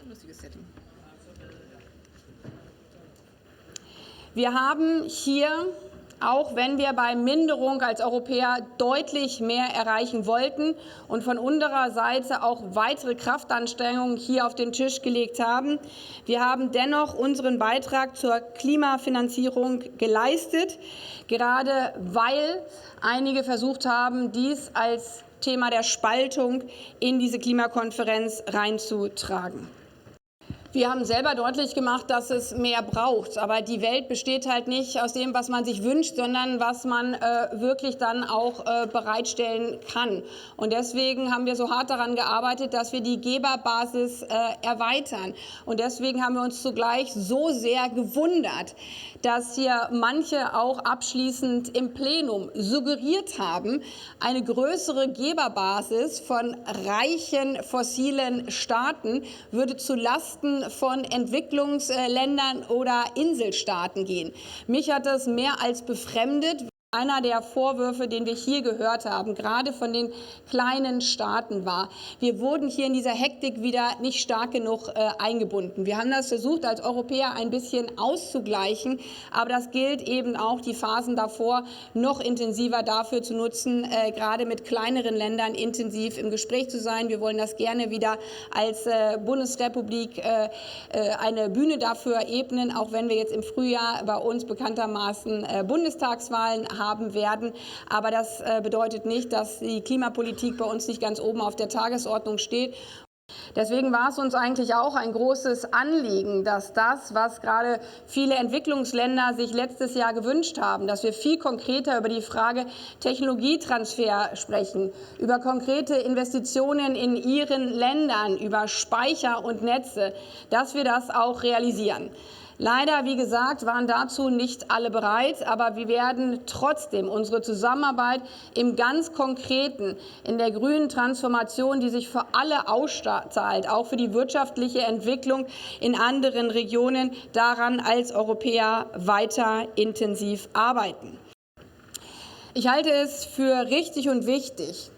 Lustiges Setting. Wir haben hier, auch wenn wir bei Minderung als Europäer deutlich mehr erreichen wollten und von unserer Seite auch weitere Kraftanstrengungen hier auf den Tisch gelegt haben, wir haben dennoch unseren Beitrag zur Klimafinanzierung geleistet, gerade weil einige versucht haben, dies als Thema der Spaltung in diese Klimakonferenz reinzutragen. Wir haben selber deutlich gemacht, dass es mehr braucht. Aber die Welt besteht halt nicht aus dem, was man sich wünscht, sondern was man wirklich dann auch bereitstellen kann. Und deswegen haben wir so hart daran gearbeitet, dass wir die Geberbasis erweitern. Und deswegen haben wir uns zugleich so sehr gewundert, dass hier manche auch abschließend im Plenum suggeriert haben, eine größere Geberbasis von reichen fossilen Staaten würde zu Lasten von Entwicklungsländern oder Inselstaaten gehen. Mich hat das mehr als befremdet. Einer der Vorwürfe, den wir hier gehört haben, gerade von den kleinen Staaten war, wir wurden hier in dieser Hektik wieder nicht stark genug eingebunden. Wir haben das versucht, als Europäer ein bisschen auszugleichen, aber das gilt eben auch, die Phasen davor noch intensiver dafür zu nutzen, gerade mit kleineren Ländern intensiv im Gespräch zu sein. Wir wollen das gerne wieder als Bundesrepublik eine Bühne dafür ebnen, auch wenn wir jetzt im Frühjahr bei uns bekanntermaßen Bundestagswahlen haben werden. Aber das bedeutet nicht, dass die Klimapolitik bei uns nicht ganz oben auf der Tagesordnung steht. Deswegen war es uns eigentlich auch ein großes Anliegen, dass das, was gerade viele Entwicklungsländer sich letztes Jahr gewünscht haben, dass wir viel konkreter über die Frage Technologietransfer sprechen, über konkrete Investitionen in ihren Ländern, über Speicher und Netze, dass wir das auch realisieren. Leider, wie gesagt, waren dazu nicht alle bereit, aber wir werden trotzdem unsere Zusammenarbeit im ganz Konkreten, in der grünen Transformation, die sich für alle auszahlt, auch für die wirtschaftliche Entwicklung in anderen Regionen, daran als Europäer weiter intensiv arbeiten. Ich halte es für richtig und wichtig,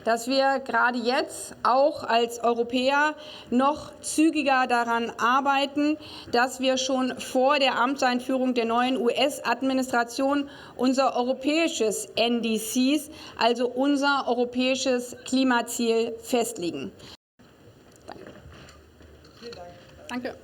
dass wir gerade jetzt auch als Europäer noch zügiger daran arbeiten, dass wir schon vor der Amtseinführung der neuen US-Administration unser europäisches NDCs, also unser europäisches Klimaziel, festlegen. Danke.